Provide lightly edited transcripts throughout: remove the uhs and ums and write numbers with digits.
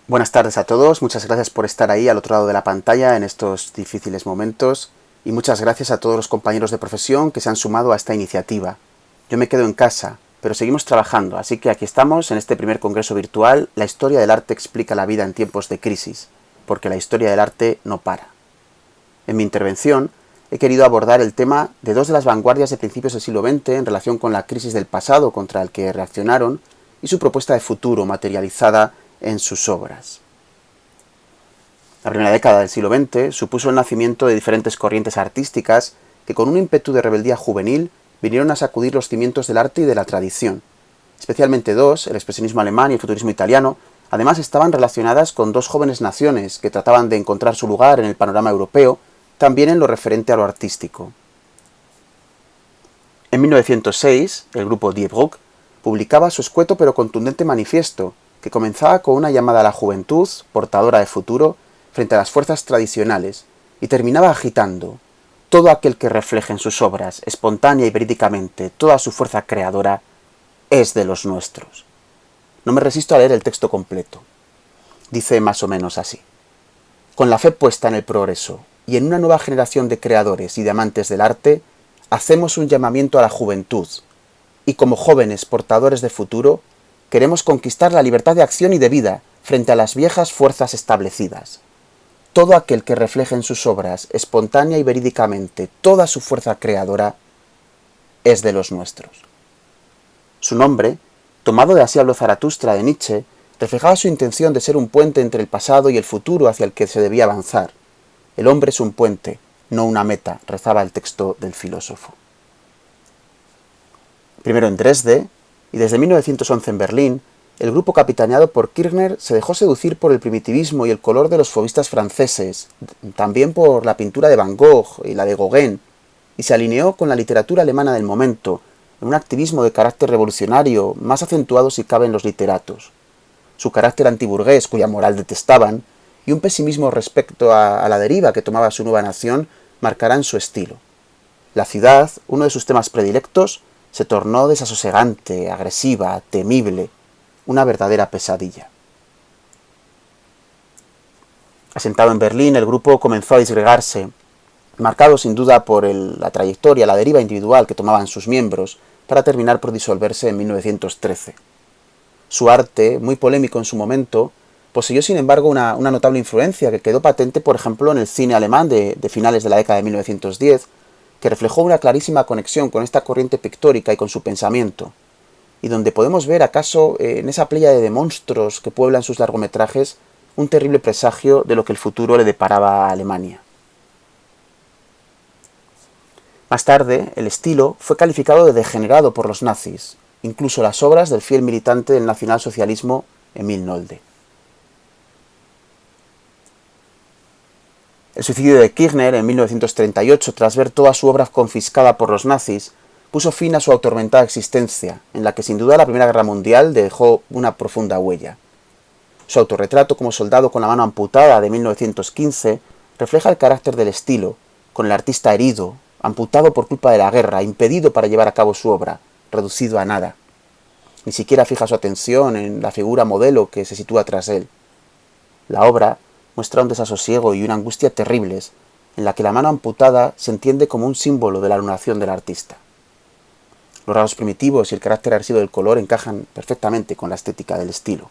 Buenas tardes a todos, muchas gracias por estar ahí al otro lado de la pantalla en estos difíciles momentos y muchas gracias a todos los compañeros de profesión que se han sumado a esta iniciativa. Yo me quedo en casa, pero seguimos trabajando, así que aquí estamos en este primer congreso virtual. La historia del arte explica la vida en tiempos de crisis, porque la historia del arte no para. En mi intervención he querido abordar el tema de dos de las vanguardias de principios del siglo XX en relación con la crisis del pasado contra el que reaccionaron y su propuesta de futuro materializada en sus obras. La primera década del siglo XX supuso el nacimiento de diferentes corrientes artísticas que con un ímpetu de rebeldía juvenil vinieron a sacudir los cimientos del arte y de la tradición. Especialmente dos, el expresionismo alemán y el futurismo italiano, además estaban relacionadas con dos jóvenes naciones que trataban de encontrar su lugar en el panorama europeo, también en lo referente a lo artístico. En 1906, el grupo Die Brücke publicaba su escueto pero contundente manifiesto, que comenzaba con una llamada a la juventud, portadora de futuro, frente a las fuerzas tradicionales, y terminaba agitando: todo aquel que refleje en sus obras, espontánea y verídicamente, toda su fuerza creadora, es de los nuestros. No me resisto a leer el texto completo. Dice más o menos así: con la fe puesta en el progreso y en una nueva generación de creadores y de amantes del arte, hacemos un llamamiento a la juventud, y como jóvenes portadores de futuro, queremos conquistar la libertad de acción y de vida frente a las viejas fuerzas establecidas. Todo aquel que refleje en sus obras, espontánea y verídicamente, toda su fuerza creadora, es de los nuestros. Su nombre, tomado de Así habló Zaratustra de Nietzsche, reflejaba su intención de ser un puente entre el pasado y el futuro hacia el que se debía avanzar. El hombre es un puente, no una meta, rezaba el texto del filósofo. Primero en Dresde, y desde 1911 en Berlín, el grupo capitaneado por Kirchner se dejó seducir por el primitivismo y el color de los fauvistas franceses, también por la pintura de Van Gogh y la de Gauguin, y se alineó con la literatura alemana del momento, en un activismo de carácter revolucionario, más acentuado si cabe en los literatos. Su carácter antiburgués, cuya moral detestaban, y un pesimismo respecto a la deriva que tomaba su nueva nación, marcarán su estilo. La ciudad, uno de sus temas predilectos, se tornó desasosegante, agresiva, temible, una verdadera pesadilla. Asentado en Berlín, el grupo comenzó a disgregarse, marcado sin duda por la trayectoria, la deriva individual que tomaban sus miembros, para terminar por disolverse en 1913. Su arte, muy polémico en su momento, poseyó sin embargo una notable influencia que quedó patente, por ejemplo, en el cine alemán de finales de la década de 1910, que reflejó una clarísima conexión con esta corriente pictórica y con su pensamiento, y donde podemos ver acaso en esa pléyade de monstruos que pueblan sus largometrajes un terrible presagio de lo que el futuro le deparaba a Alemania. Más tarde, el estilo fue calificado de degenerado por los nazis, incluso las obras del fiel militante del nacionalsocialismo Emil Nolde. El suicidio de Kirchner en 1938, tras ver toda su obra confiscada por los nazis, puso fin a su atormentada existencia, en la que sin duda la Primera Guerra Mundial dejó una profunda huella. Su autorretrato como soldado con la mano amputada de 1915 refleja el carácter del estilo, con el artista herido, amputado por culpa de la guerra, impedido para llevar a cabo su obra, reducido a nada. Ni siquiera fija su atención en la figura modelo que se sitúa tras él. La obra muestra un desasosiego y una angustia terribles, en la que la mano amputada se entiende como un símbolo de la anulación del artista. Los rasgos primitivos y el carácter agresivo del color encajan perfectamente con la estética del estilo.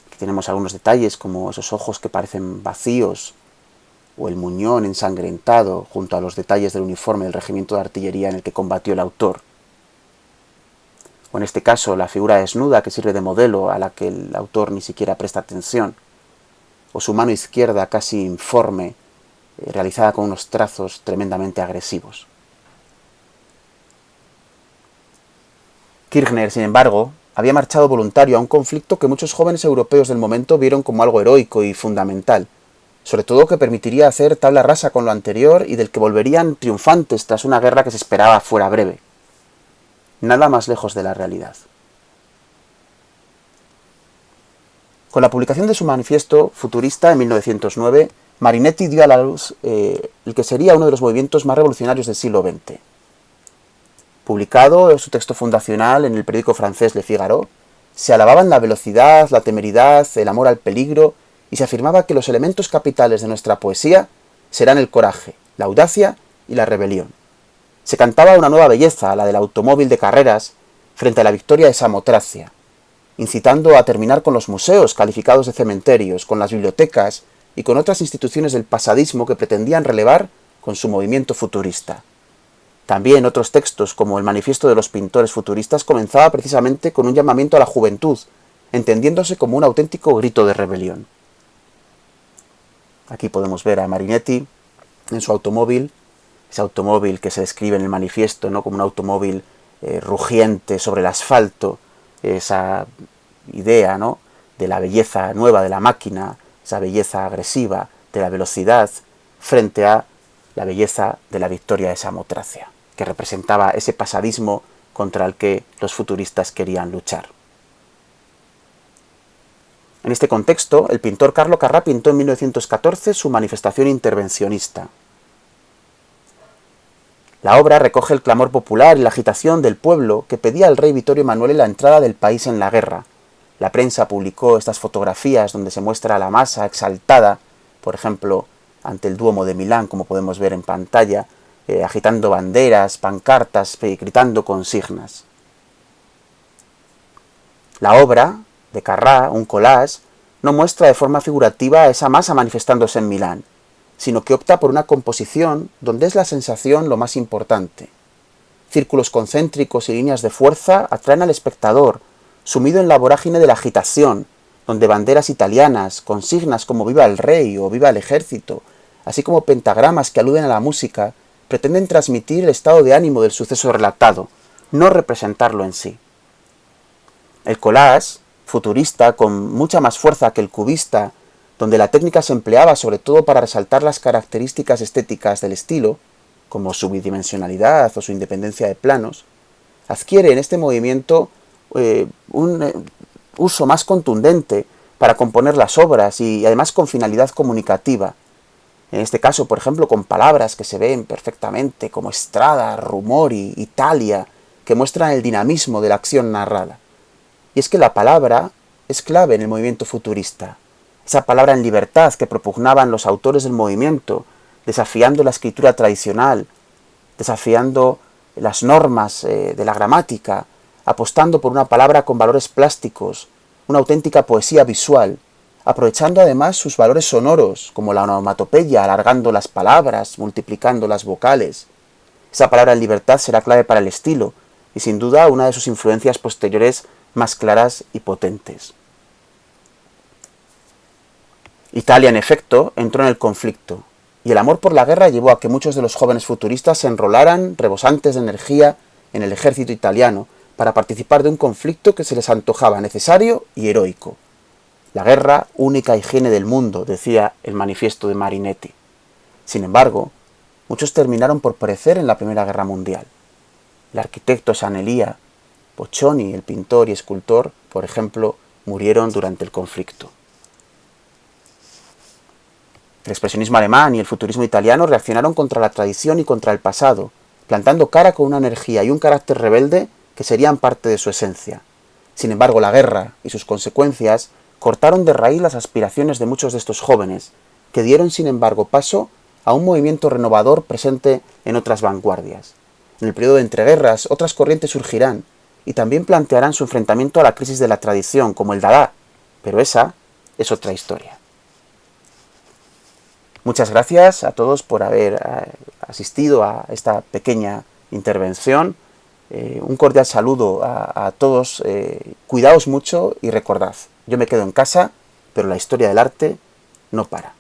Aquí tenemos algunos detalles como esos ojos que parecen vacíos, o el muñón ensangrentado junto a los detalles del uniforme del regimiento de artillería en el que combatió el autor. O en este caso la figura desnuda que sirve de modelo a la que el autor ni siquiera presta atención. O su mano izquierda casi informe, realizada con unos trazos tremendamente agresivos. Kirchner, sin embargo, había marchado voluntario a un conflicto que muchos jóvenes europeos del momento vieron como algo heroico y fundamental, sobre todo que permitiría hacer tabla rasa con lo anterior y del que volverían triunfantes tras una guerra que se esperaba fuera breve. Nada más lejos de la realidad. Con la publicación de su manifiesto futurista en 1909, Marinetti dio a la luz el que sería uno de los movimientos más revolucionarios del siglo XX. Publicado su texto fundacional en el periódico francés Le Figaro, Se alababan la velocidad, la temeridad, el amor al peligro, y se afirmaba que los elementos capitales de nuestra poesía serán el coraje, la audacia y la rebelión. Se cantaba una nueva belleza, la del automóvil de carreras, frente a la victoria de Samotracia, incitando a terminar con los museos calificados de cementerios, con las bibliotecas y con otras instituciones del pasadismo que pretendían relevar con su movimiento futurista. También otros textos, como el Manifiesto de los Pintores Futuristas, comenzaba precisamente con un llamamiento a la juventud, entendiéndose como un auténtico grito de rebelión. Aquí podemos ver a Marinetti en su automóvil, ese automóvil que se describe en el manifiesto, ¿no?, como un automóvil rugiente sobre el asfalto, esa idea, ¿no?, de la belleza nueva de la máquina, esa belleza agresiva de la velocidad, frente a la belleza de la victoria de Samotracia, que representaba ese pasadismo contra el que los futuristas querían luchar. En este contexto, el pintor Carlo Carrà pintó en 1914 su manifestación intervencionista. La obra recoge el clamor popular y la agitación del pueblo que pedía al rey Vittorio Emanuele la entrada del país en la guerra. La prensa publicó estas fotografías donde se muestra a la masa exaltada, por ejemplo, ante el Duomo de Milán, como podemos ver en pantalla, agitando banderas, pancartas, gritando consignas. La obra de Carrà, un collage, no muestra de forma figurativa a esa masa manifestándose en Milán, sino que opta por una composición donde es la sensación lo más importante. Círculos concéntricos y líneas de fuerza atraen al espectador, sumido en la vorágine de la agitación, donde banderas italianas, consignas como «Viva el rey» o «Viva el ejército», así como pentagramas que aluden a la música, pretenden transmitir el estado de ánimo del suceso relatado, no representarlo en sí. El collage, futurista, con mucha más fuerza que el cubista, donde la técnica se empleaba sobre todo para resaltar las características estéticas del estilo, como su bidimensionalidad o su independencia de planos, adquiere en este movimiento un uso más contundente para componer las obras y además con finalidad comunicativa. En este caso, por ejemplo, con palabras que se ven perfectamente como Strada, Rumori, Italia, que muestran el dinamismo de la acción narrada. Y es que la palabra es clave en el movimiento futurista. Esa palabra en libertad que propugnaban los autores del movimiento, desafiando la escritura tradicional, desafiando las normas de la gramática, apostando por una palabra con valores plásticos, una auténtica poesía visual, aprovechando además sus valores sonoros, como la onomatopeya, alargando las palabras, multiplicando las vocales. Esa palabra en libertad será clave para el estilo, y sin duda una de sus influencias posteriores más claras y potentes. Italia, en efecto, entró en el conflicto, y el amor por la guerra llevó a que muchos de los jóvenes futuristas se enrolaran, rebosantes de energía, en el ejército italiano, para participar de un conflicto que se les antojaba necesario y heroico. La guerra, única higiene del mundo, decía el manifiesto de Marinetti. Sin embargo, muchos terminaron por perecer en la Primera Guerra Mundial. El arquitecto Sanelía, Boccioni, el pintor y escultor, por ejemplo, murieron durante el conflicto. El expresionismo alemán y el futurismo italiano reaccionaron contra la tradición y contra el pasado, plantando cara con una energía y un carácter rebelde que serían parte de su esencia. Sin embargo, la guerra y sus consecuencias cortaron de raíz las aspiraciones de muchos de estos jóvenes, que dieron sin embargo paso a un movimiento renovador presente en otras vanguardias. En el periodo de entreguerras, otras corrientes surgirán y también plantearán su enfrentamiento a la crisis de la tradición, como el Dada, pero esa es otra historia. Muchas gracias a todos por haber asistido a esta pequeña intervención. Un cordial saludo a todos. Cuidaos mucho y recordad, yo me quedo en casa, pero la historia del arte no para.